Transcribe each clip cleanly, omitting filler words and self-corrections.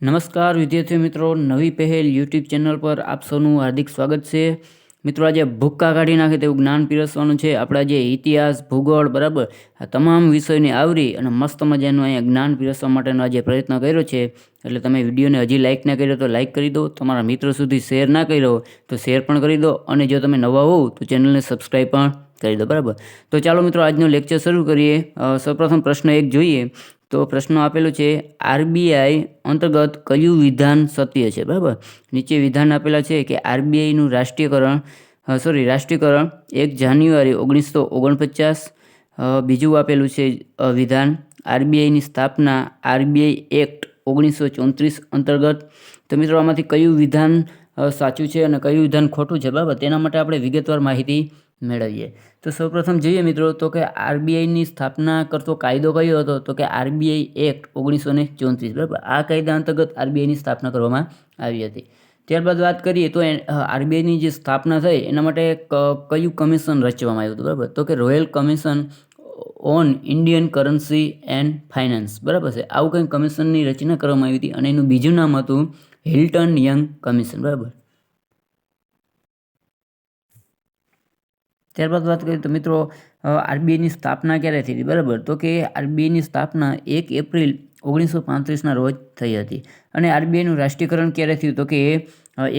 નમસ્કાર વિદ્યાર્થી મિત્રો, નવી પહેલ યુટ્યુબ ચેનલ પર આપ સૌનું હાર્દિક સ્વાગત છે. મિત્રો, આજે ભૂક્કા કાઢી નાખે તેવું જ્ઞાન પીરસવાનું છે. આપણા જે ઇતિહાસ, ભૂગોળ, બરાબર, આ તમામ વિષયને આવરી અને મસ્ત મજાનું અહીંયા જ્ઞાન પીરસવા માટેનો આજે પ્રયત્ન કર્યો છે. એટલે તમે વિડીયોને હજી લાઇક ના કર્યો તો લાઇક કરી દો, તમારા મિત્રો સુધી શેર ના કર્યો તો શેર પણ કરી દો, અને જો તમે નવા હોવ તો ચેનલને સબસ્ક્રાઈબ પણ કરી દો. બરાબર, તો ચાલો મિત્રો આજનો લેક્ચર શરૂ કરીએ. સૌપ્રથમ પ્રશ્ન 1 જોઈએ. તો પ્રશ્ન આપેલો છે, આરબીઆઈ અંતર્ગત કયું વિધાન સત્ય છે? બરાબર, નીચે વિધાન આપેલા છે કે આરબીઆઈનું રાષ્ટ્રીયકરણ 1 જાન્યુઆરી 1949. બીજું આપેલું છે વિધાન, આરબીઆઈની સ્થાપના આરબીઆઈ એક્ટ 1934 અંતર્ગત. તો મિત્રો, આમાંથી કયું વિધાન સાચું છે અને કયું વિધાન ખોટું છે? બરાબર, તેના માટે આપણે વિગતવાર માહિતી મેળવીએ. તો સૌપ્રથમ જોઈએ મિત્રો, તો કે આરબીઆઈની સ્થાપના કરતો કાયદો કયો હતો? તો કે આરબીઆઈ એક્ટ 1934. બરાબર, આ કાયદા અંતર્ગત આરબીઆઈની સ્થાપના કરવામાં આવી હતી. ત્યારબાદ વાત કરીએ તો આરબીઆઈની જે સ્થાપના થઈ એના માટે કયું કમિશન રચવામાં આવ્યું હતું? બરાબર, તો કે royal commission on Indian currency and finance. બરાબર છે, આવું કંઈ કમિશનની રચના કરવામાં આવી હતી અને એનું બીજું નામ હતું હિલ્ટન યંગ કમિશન. બરાબર, ત્યારબાદ વાત કરીએ તો મિત્રો, આરબીઆઈની સ્થાપના ક્યારે થઈ હતી? બરાબર, તો કે આરબીઆઈની સ્થાપના 1 એપ્રિલ 1935ના રોજ થઈ હતી. અને આરબીઆઈનું રાષ્ટ્રીયકરણ ક્યારે થયું? તો કે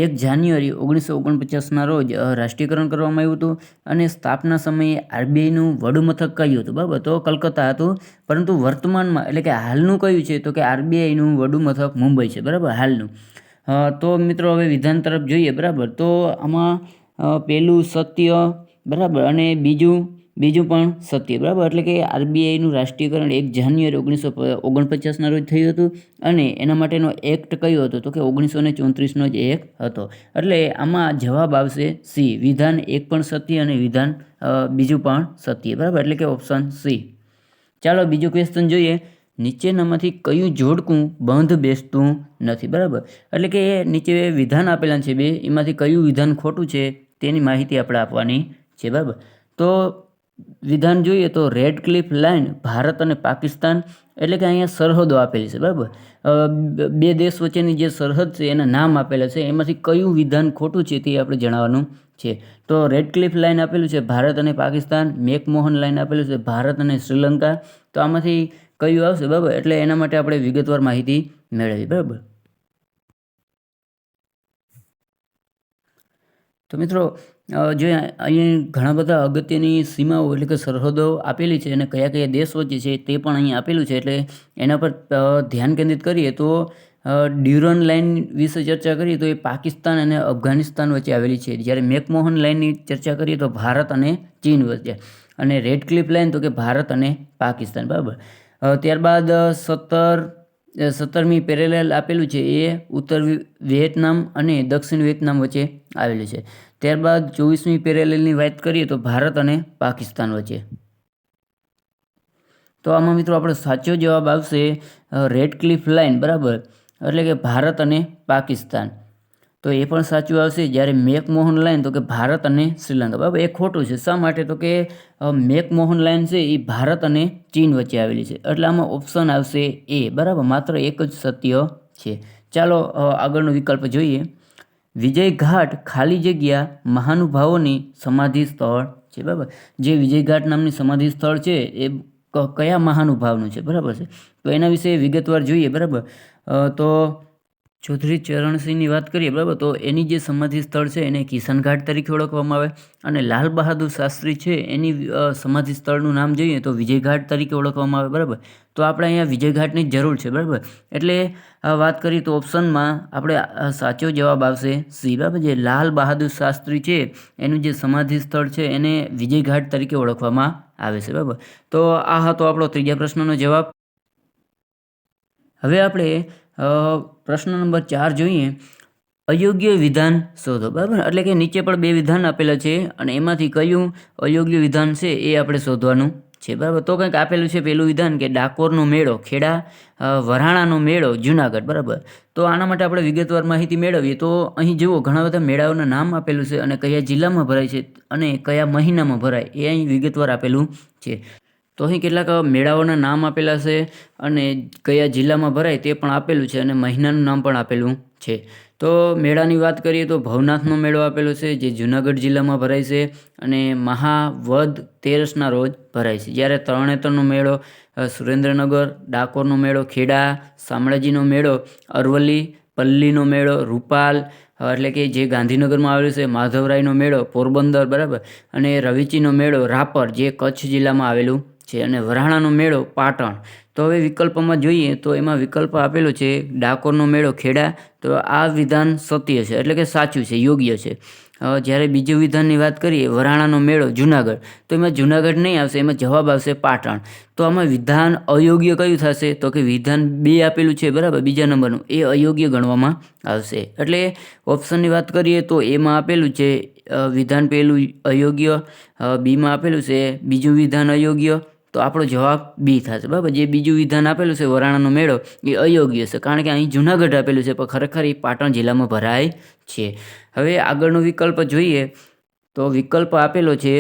1 જાન્યુઆરી 1949ના રોજ રાષ્ટ્રીયકરણ કરવામાં આવ્યું હતું. અને સ્થાપના સમયે આરબીઆઈનું વડું મથક કયું હતું? બરાબર, તો કલકત્તા હતું. પરંતુ વર્તમાનમાં એટલે કે હાલનું કયું છે? તો કે આરબીઆઈનું વડું મથક મુંબઈ છે. બરાબર, હાલનું. તો મિત્રો, હવે વિધાન તરફ જોઈએ. બરાબર, તો આમાં પહેલું સત્ય, બરાબર, અને બીજું પણ સત્ય. બરાબર, એટલે કે આરબીઆઈનું રાષ્ટ્રીયકરણ 1 જાન્યુઆરી 1949ના રોજ થયું હતું. અને એના માટેનો એક્ટ કયો હતો? તો કે 1934નો જ એક્ટ હતો. એટલે આમાં જવાબ આવશે સી. વિધાન 1 પણ સત્ય અને વિધાન બીજું પણ સત્ય. બરાબર, એટલે કે ઓપ્શન સી. ચાલો બીજું ક્વેશ્ચન જોઈએ. નીચેનામાંથી કયું જોડકું બંધ બેસતું નથી? બરાબર, એટલે કે નીચે વિધાન આપેલા છે 2, એમાંથી કયું વિધાન ખોટું છે તેની માહિતી આપણે આપવાની છે. બરાબર, તો વિધાન જોઈએ તો રેડ ક્લિફ લાઇન ભારત અને પાકિસ્તાન, એટલે કે અહીંયા સરહદો આપેલી છે. બરાબર, 2 દેશ વચ્ચેની જે સરહદ છે એના નામ આપેલા છે, એમાંથી કયું વિધાન ખોટું છે તે આપણે જણાવવાનું છે. તો રેડ ક્લિફ લાઇન આપેલું છે ભારત અને પાકિસ્તાન, મેકમોહન લાઇન આપેલું છે ભારત અને શ્રીલંકા. તો આમાંથી કયું આવશે? બરાબર, એટલે એના માટે આપણે વિગતવાર માહિતી મેળવી. બરાબર, તો મિત્રો, જો અહીંયા ઘણા બધા અગત્યની સીમાઓ એટલે કે સરહદો આપેલી છે અને કયા કયા દેશ વચ્ચે છે તે પણ અહીં આપેલું છે. એટલે એના પર ધ્યાન કેન્દ્રિત કરીએ તો ડ્યુરન લાઇન વિશે ચર્ચા કરીએ તો એ પાકિસ્તાન અને અફઘાનિસ્તાન વચ્ચે આવેલી છે. જ્યારે મેકમોહન લાઇનની ચર્ચા કરીએ તો ભારત અને ચીન વચ્ચે. અને રેડ ક્લિફ લાઇન તો કે ભારત અને પાકિસ્તાન. બરાબર, ત્યારબાદ 17મી પેરેલલ આપેલું છે એ ઉત્તર વિયેતનામ અને દક્ષિણ વિયેતનામ વચ્ચે આવેલું છે. ત્યારબાદ 24મી પેરેલલની વાત કરીએ તો ભારત અને પાકિસ્તાન વચ્ચે. તો આમાં મિત્રો આપણો સાચો જવાબ આવશે રેડ ક્લિફ લાઇન. બરાબર, એટલે કે ભારત અને પાકિસ્તાન. તો એ પણ સાચું આવશે. જ્યારે મેકમોહન લાઇન તો કે ભારત અને શ્રીલંકા. બરાબર, એ ખોટું છે. શા માટે? તો કે મેકમોહન લાઇન છે એ ભારત અને ચીન વચ્ચે આવેલી છે. એટલે આમાં ઓપ્શન આવશે એ. બરાબર, માત્ર એક જ સત્ય છે. ચાલો આગળનો વિકલ્પ જોઈએ. વિજય ઘાટ ખાલી જગ્યા મહાનુભાવોની સમાધિ સ્થળ છે. બરાબર, જે વિજય ઘાટ નામની સમાધિ સ્થળ છે એ કયા મહાનુભાવનું છે? બરાબર છે, તો એના વિશે વિગતવાર જોઈએ. બરાબર, તો ચૌધરી ચરણસિંહની વાત કરીએ. બરાબર, તો એની જે સમાધિ સ્થળ છે એને કિશન ઘાટ તરીકે ઓળખવામાં આવે. અને લાલ બહાદુર શાસ્ત્રી છે એની સમાધિ સ્થળનું નામ જોઈએ તો વિજય ઘાટ તરીકે ઓળખવામાં આવે. બરાબર, તો આપણે અહીંયા વિજય ઘાટની જરૂર છે. બરાબર, એટલે વાત કરીએ તો ઓપ્શનમાં આપણે સાચો જવાબ આવશે સી. બરાબર, જે લાલ બહાદુર શાસ્ત્રી છે એનું જે સમાધિ સ્થળ છે એને વિજય ઘાટ તરીકે ઓળખવામાં આવે છે. બરાબર, તો આ હતો આપણો ત્રીજા પ્રશ્નનો જવાબ. હવે આપણે પ્રશ્ન નંબર 4 જોઈએ. અયોગ્ય વિધાન શોધો. બરાબર, એટલે કે નીચે પણ 2 વિધાન આપેલા છે અને એમાંથી કયું અયોગ્ય વિધાન છે એ આપણે શોધવાનું છે. બરાબર, તો કંઈક આપેલું છે પહેલું વિધાન કે ડાકોરનો મેળો ખેડા, વરાણાનો મેળો જુનાગઢ. બરાબર, તો આના માટે આપણે વિગતવાર માહિતી મેળવીએ તો અહીં જુઓ ઘણા બધા મેળાઓના નામ આપેલું છે અને કયા જિલ્લામાં ભરાય છે અને કયા મહિનામાં ભરાય એ અહીં વિગતવાર આપેલું છે. તો અહીં કેટલાક મેળાઓના નામ આપેલા છે અને કયા જિલ્લામાં ભરાય તે પણ આપેલું છે અને મહિનાનું નામ પણ આપેલું છે. તો મેળાની વાત કરીએ તો ભવનાથનો મેળો આપેલો છે જે જુનાગઢ જિલ્લામાં ભરાય છે અને મહાવદ તેરસના રોજ ભરાય છે. જ્યારે તરણેતરનો મેળો સુરેન્દ્રનગર, ડાકોરનો મેળો ખેડા, શામળાજીનો મેળો અરવલ્લી, પલ્લીનો મેળો રૂપાલ એટલે કે જે ગાંધીનગરમાં આવેલું છે, માધવરાયનો મેળો પોરબંદર, બરાબર, અને રવીચીનો મેળો રાપર જે કચ્છ જિલ્લામાં આવેલું છે, અને વરાણાનો મેળો પાટણ. તો હવે વિકલ્પમાં જોઈએ તો એમાં વિકલ્પ આપેલો છે ડાકોરનો મેળો ખેડા. તો આ વિધાન સત્ય છે એટલે કે સાચું છે, યોગ્ય છે. જ્યારે બીજું વિધાનની વાત કરીએ વરાણાનો મેળો જુનાગઢ, તો એમાં જુનાગઢ નહીં આવશે, એમાં જવાબ આવશે પાટણ. તો આમાં વિધાન અયોગ્ય કયું થશે તો કે વિધાન 2 આપેલું છે, બરાબર, બીજા નંબરનું, એ અયોગ્ય ગણવામાં આવશે. એટલે ઓપ્શનની વાત કરીએ તો એમાં આપેલું છે વિધાન પહેલું અયોગ્ય, બીમાં આપેલું છે બીજું વિધાન અયોગ્ય, તો આપણો જવાબ બી થશે, બરાબર. જે બીજું વિધાન આપેલું છે વરાણાનો મેળો એ અયોગ્ય છે કારણ કે અહીં જુનાગઢ આપેલું છે પણ ખરેખર એ પાટણ જિલ્લામાં ભરાય છે. હવે આગળનો વિકલ્પ જોઈએ તો વિકલ્પ આપેલો છે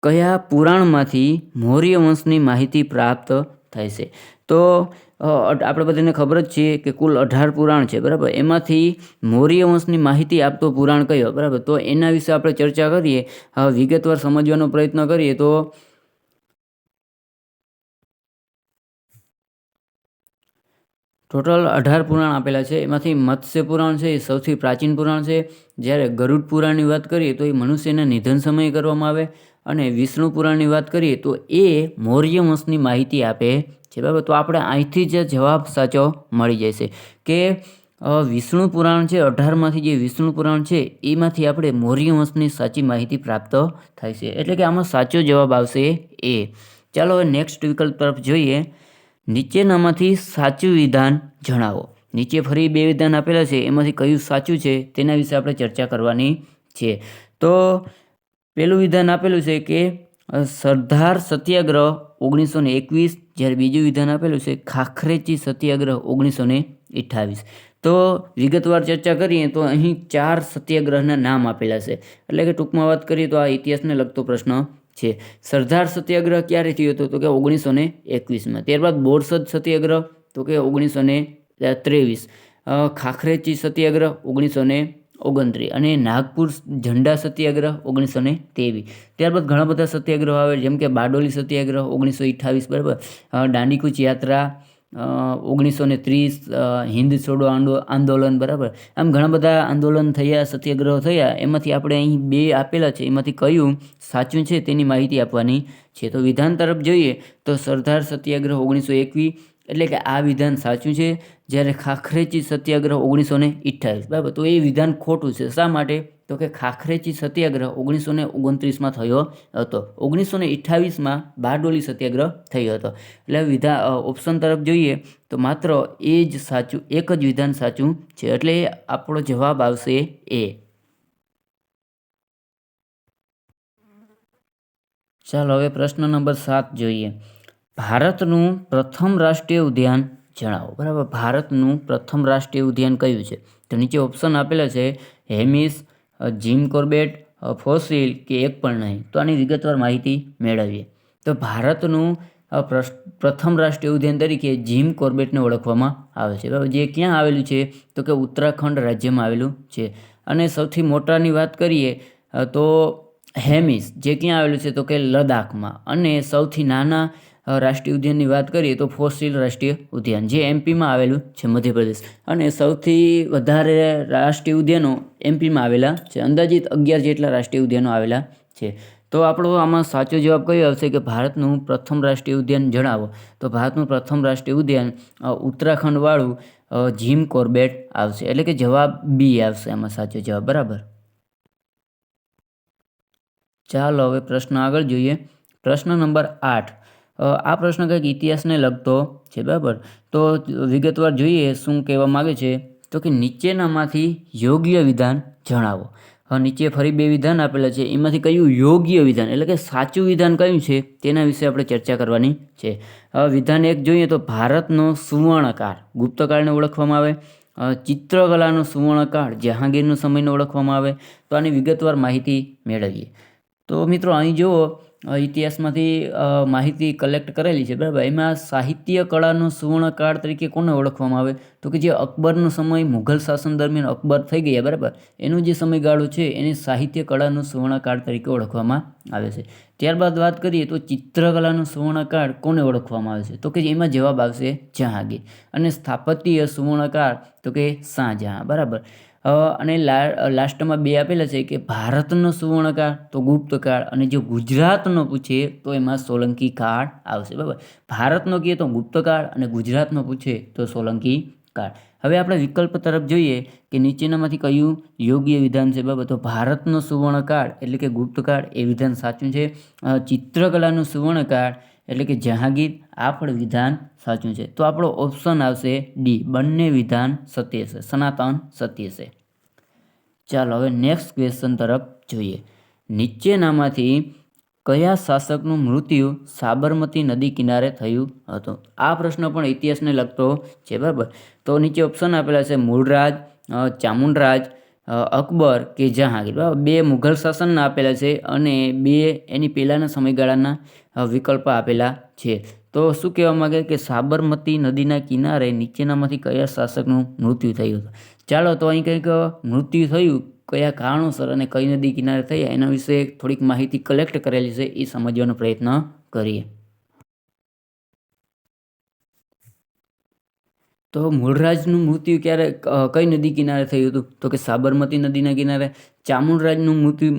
કયા પુરાણમાંથી મૌર્ય વંશની માહિતી પ્રાપ્ત થાય છે. તો આપણે બધાને ખબર જ છે કે કુલ 18 પુરાણ છે, બરાબર. એમાંથી મૌર્ય વંશની માહિતી આપતો પુરાણ કયો, બરાબર. તો એના વિશે આપણે ચર્ચા કરીએ, વિગતવાર સમજવાનો પ્રયત્ન કરીએ તો ટોટલ 18 પુરાણ આપેલા છે. એમાંથી મત્સ્ય પુરાણ છે એ સૌથી પ્રાચીન પુરાણ છે. જ્યારે ગરુડ પુરાણની વાત કરીએ તો એ મનુષ્યના નિધન સમયે કરવામાં આવે, અને વિષ્ણુ પુરાણની વાત કરીએ તો એ મૌર્ય વંશની માહિતી આપે છે, બરાબર. તો આપણે અહીંથી જ જવાબ સાચો મળી જશે કે વિષ્ણુ પુરાણ છે, 18માંથી જે વિષ્ણુ પુરાણ છે એમાંથી આપણે મૌર્ય વંશની સાચી માહિતી પ્રાપ્ત થાય છે. એટલે કે આમાં સાચો જવાબ આવશે એ. ચાલો હવે નેક્સ્ટ વિકલ્પ તરફ જોઈએ. નીચેનામાંથી સાચું વિધાન જણાવો. નીચે ફરી 2 વિધાન આપેલા છે, એમાંથી કયું સાચું છે તેના વિશે આપણે ચર્ચા કરવાની છે. તો પહેલું વિધાન આપેલું છે કે સરદાર સત્યાગ્રહ 1921, જ્યારે બીજું વિધાન આપેલું છે ખાખરેચી સત્યાગ્રહ 1928. તો વિગતવાર ચર્ચા કરીએ તો અહીં 4 સત્યાગ્રહના નામ આપેલા છે. એટલે કે ટૂંકમાં વાત કરીએ તો આ ઇતિહાસને લગતો પ્રશ્ન છે. સરદાર સત્યાગ્રહ ક્યારે થયો હતો તો કે 1921માં. ત્યારબાદ બોરસદ સત્યાગ્રહ તો કે 1923, ખાખરેચી સત્યાગ્રહ 1929 અને નાગપુર ઝંડા સત્યાગ્રહ 1923. ત્યારબાદ ઘણા બધા સત્યાગ્રહો આવે જેમ કે બારડોલી સત્યાગ્રહ 1928, બરાબર, દાંડીકૂચ યાત્રા 1930, હિન્દ છોડો આંદોલન, બરાબર. આમ ઘણા બધા આંદોલન થયા, સત્યાગ્રહો થયા. એમાંથી આપણે અહીં 2 આપેલા છે, એમાંથી કયું સાચું છે તેની માહિતી આપવાની છે. તો વિધાન તરફ જોઈએ તો સરદાર સત્યાગ્રહ 1921 એટલે કે આ વિધાન સાચું છે. જ્યારે ખાખરેચી સત્યાગ્રહ 1928, બરાબર, તો એ વિધાન ખોટું છે. શા માટે તો કે ખાખરેચી સત્યાગ્રહ 1929માં થયો હતો, 1928માં બારડોલી સત્યાગ્રહ થયો હતો. એટલે ઓપ્શન તરફ જોઈએ તો માત્ર એ જ સાચું, એક જ વિધાન સાચું છે. એટલે આપણો જવાબ આવશે એ. ચાલો હવે પ્રશ્ન નંબર 7 જોઈએ. ભારતનું પ્રથમ રાષ્ટ્રીય ઉદ્યાન જણાવો, બરાબર. ભારતનું પ્રથમ રાષ્ટ્રીય ઉદ્યાન કયું છે? તો નીચે ઓપ્શન આપેલા છે હેમિસ, જીમ કોર્બેટ, ફોસિલ કે એક પણ નહીં. તો આની વિગતવાર માહિતી મેળવીએ. તો ભારતનું પ્રથમ રાષ્ટ્રીય ઉદ્યાન તરીકે જીમ કોર્બેટને ઓળખવામાં આવે છે, બરાબર. જે ક્યાં આવેલું છે તો કે ઉત્તરાખંડ રાજ્યમાં આવેલું છે. અને સૌથી મોટાની વાત કરીએ તો હેમિસ જે ક્યાં આવેલું છે તો કે લદ્દાખમાં. અને સૌથી નાના રાષ્ટ્રીય ઉદ્યાનની વાત કરીએ તો ફોસિલ રાષ્ટ્રીય ઉદ્યાન જે એમપીમાં આવેલું છે, મધ્યપ્રદેશ. અને સૌથી વધારે રાષ્ટ્રીય ઉદ્યાનો એમપીમાં આવેલા છે, અંદાજિત 11 જેટલા રાષ્ટ્રીય ઉદ્યાનો આવેલા છે. તો આપણો આમાં સાચો જવાબ કયો આવશે કે ભારતનું પ્રથમ રાષ્ટ્રીય ઉદ્યાન જણાવો. તો ભારતનું પ્રથમ રાષ્ટ્રીય ઉદ્યાન ઉત્તરાખંડવાળું જીમ કોર્બેટ આવશે. એટલે કે જવાબ બી આવશે આમાં સાચો જવાબ, બરાબર. ચાલો હવે પ્રશ્ન આગળ જોઈએ. પ્રશ્ન નંબર 8. આ પ્રશ્ન કંઈક ઇતિહાસને લગતો છે, બરાબર. તો વિગતવાર જોઈએ શું કહેવા માગે છે તો કે નીચેનામાંથી યોગ્ય વિધાન જણાવો. નીચે ફરી 2 વિધાન આપેલા છે, એમાંથી કયું યોગ્ય વિધાન એટલે કે સાચું વિધાન કયું છે તેના વિશે આપણે ચર્ચા કરવાની છે. વિધાન 1 જોઈએ તો ભારતનો સુવર્ણકાળ ગુપ્તકાળને ઓળખવામાં આવે, ચિત્રકલાનો સુવર્ણકાળ જહાંગીરનો સમયને ઓળખવામાં આવે. તો આની વિગતવાર માહિતી મેળવીએ. તો મિત્રો અહીં જુઓ ઇતિહાસમાંથી માહિતી કલેક્ટ કરેલી છે, બરાબર. એમાં સાહિત્ય કળાનો સુવર્ણકાળ તરીકે કોને ઓળખવામાં આવે તો કે જે અકબરનો સમય, મુઘલ શાસન દરમિયાન અકબર થઈ ગયા, બરાબર, એનું જે સમયગાળો છે એને સાહિત્ય કળાનો સુવર્ણકાળ તરીકે ઓળખવામાં આવે છે. ત્યારબાદ વાત કરીએ તો ચિત્રકલાનો સુવર્ણકાળ કોને ઓળખવામાં આવે છે તો કે એમાં જવાબ આવશે જહાંગીર. અને સ્થાપત્ય સુવર્ણકાળ તો કે શાહજહાં, બરાબર. અને લાસ્ટમાં 2 આપેલા છે કે ભારતનો સુવર્ણકાળ તો ગુપ્તકાળ, અને જો ગુજરાતનો પૂછે તો એમાં સોલંકી કાળ આવશે, બરાબર. ભારતનો કહીએ તો ગુપ્તકાળ અને ગુજરાતનો પૂછે તો સોલંકી કાળ. હવે આપણે વિકલ્પ તરફ જોઈએ કે નીચેનામાંથી કયું યોગ્ય વિધાન છે, બરાબર. તો ભારતનો સુવર્ણકાળ એટલે કે ગુપ્તકાળ એ વિધાન સાચું છે. ચિત્રકલાનો સુવર્ણકાળ એટલે કે જહાંગીર આ પણ વિધાન સાચું છે. તો આપણો ઓપ્શન આવશે ડી, બંને વિધાન સત્ય છે, સનાતન સત્ય છે. ચાલો હવે નેક્સ્ટ ક્વેશ્ચન તરફ જોઈએ. નીચેનામાંથી કયા શાસકનું મૃત્યુ સાબરમતી નદી કિનારે થયું હતું? આ પ્રશ્ન પણ ઇતિહાસને લગતો છે, બરાબર. તો નીચે ઓપ્શન આપેલા છે મૂળરાજ, ચામુંડરાજ, અકબર કે જહાંગીર, બરાબર. 2 મુઘલ શાસનના આપેલા છે અને 2 એની પહેલાંના સમયગાળાના વિકલ્પ આપેલા છે. તો શું કહેવા માંગે કે સાબરમતી નદીના કિનારે નીચેનામાંથી કયા શાસકનું મૃત્યુ થયું હતું? ચાલો તો અહીં કંઈક મૃત્યુ થયું કયા કારણોસર અને કઈ નદી કિનારે થયા એના વિશે થોડીક માહિતી કલેક્ટ કરેલી છે, એ સમજવાનો પ્રયત્ન કરીએ. તો મૂળરાજનું મૃત્યુ ક્યારે કઈ નદી કિનારે થયું હતું તો કે સાબરમતી નદીના કિનારે. ચામુંડરાજનું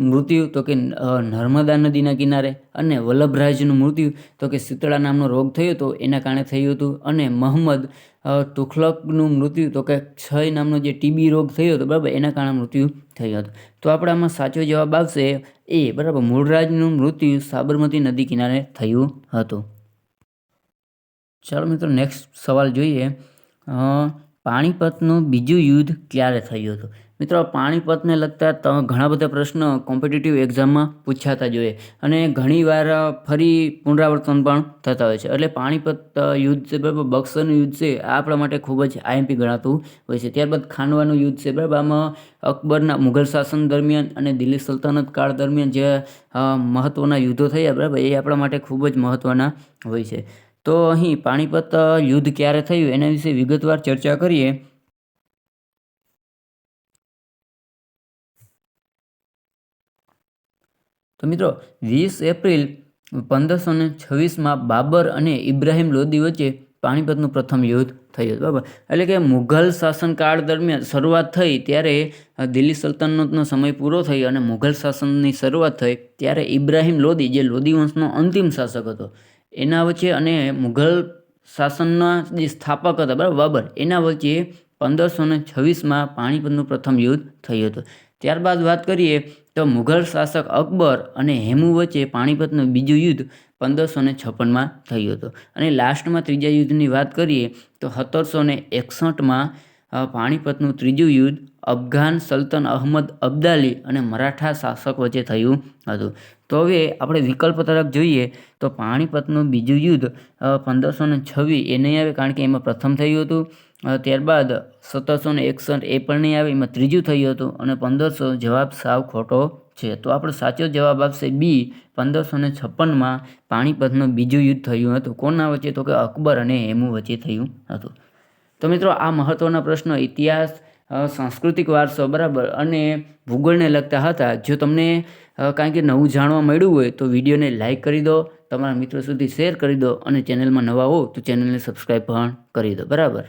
મૃત્યુ તો કે નર્મદા નદીના કિનારે. અને વલ્લભરાજનું મૃત્યુ તો કે શીતળા નામનો રોગ થયો હતો એના કારણે થયું હતું. અને મહંમદ તુઘલકનું મૃત્યુ તો કે ક્ષય નામનો જે ટીબી રોગ થયો હતો, બરાબર, એના કારણે મૃત્યુ થયું હતું. તો આપણે આમાં સાચો જવાબ આવશે એ, બરાબર. મૂળરાજનું મૃત્યુ સાબરમતી નદી કિનારે થયું હતું. ચાલો મિત્રો નેક્સ્ટ સવાલ જોઈએ. પાણીપતનું બીજું યુદ્ધ ક્યારે થયું હતું? મિત્રો પાણીપતને લગતા ઘણા બધા પ્રશ્નો કોમ્પિટિટિવ એક્ઝામમાં પૂછાતા જોઈએ અને ઘણીવાર ફરી પુનરાવર્તન પણ થતા હોય છે. એટલે પાણીપત યુદ્ધ છે, બરાબર, બક્સરનું યુદ્ધ છે, આ આપણા માટે ખૂબ જ આઈએમપી ગણાતું હોય છે. ત્યારબાદ ખાનવાનું યુદ્ધ છે, બરાબર. આમાં અકબરના મુઘલ શાસન દરમિયાન અને દિલ્હી સલ્તનત કાળ દરમિયાન જે મહત્ત્વના યુદ્ધો થયા, બરાબર, એ આપણા માટે ખૂબ જ મહત્ત્વના હોય છે. તો અહીં પાણીપત યુદ્ધ ક્યારે થયું એના વિશે વિગતવાર ચર્ચા કરીએ. તો મિત્રો 20 એપ્રિલ 1526માં બાબર અને ઇબ્રાહિમ લોદી વચ્ચે પાણીપતનું પ્રથમ યુદ્ધ થયું, બરાબર. એટલે કે મુઘલ શાસનકાળ દરમિયાન શરૂઆત થઈ ત્યારે દિલ્હી સલ્તનતનો સમય પૂરો થયો અને મુઘલ શાસનની શરૂઆત થઈ ત્યારે ઇબ્રાહિમ લોદી જે લોદી વંશનો અંતિમ શાસક હતો એના વચ્ચે અને મુઘલ શાસનના જે સ્થાપક હતા, બરાબર, બાબર, એના વચ્ચે 1526માં પાણીપતનું પ્રથમ યુદ્ધ થયું હતું. ત્યારબાદ વાત કરીએ તો મુઘલ શાસક અકબર અને હેમુ વચ્ચે પાણીપતનું બીજું યુદ્ધ 1556માં થયું હતું. અને લાસ્ટમાં ત્રીજા યુદ્ધની વાત કરીએ તો 1761માં પાણીપતનું ત્રીજું યુદ્ધ અફઘાન સલ્તન અહમદ અબ્દાલી અને મરાઠા શાસક વચ્ચે થયું હતું. તો હવે આપણે વિકલ્પ તરફ જોઈએ તો પાણીપતનું બીજું યુદ્ધ 1526 એ નહીં આવે કારણ કે એમાં પ્રથમ થયું હતું. ત્યારબાદ 1761 એ પણ નહીં આવે, એમાં ત્રીજું થયું હતું. અને 1500 જવાબ સાવ ખોટો છે. તો આપણો સાચો જવાબ આવશે બી, 1556માં પાણીપતનું બીજું યુદ્ધ થયું હતું. કોના વચ્ચે તો કે અકબર અને હેમુ વચ્ચે થયું હતું. તો મિત્રો આ મહત્ત્વના પ્રશ્નો ઇતિહાસ, સાંસ્કૃતિક વારસો, બરાબર, અને ભૂગોળને લગતા હતા. જો તમને કાંઈ કે નવું જાણવા મળ્યું હોય તો વિડીયોને લાઇક કરી દો, તમારા મિત્રો સુધી શેર કરી દો અને ચેનલમાં નવા હો તો ચેનલને સબસ્ક્રાઈબ પણ કરી દો, બરાબર.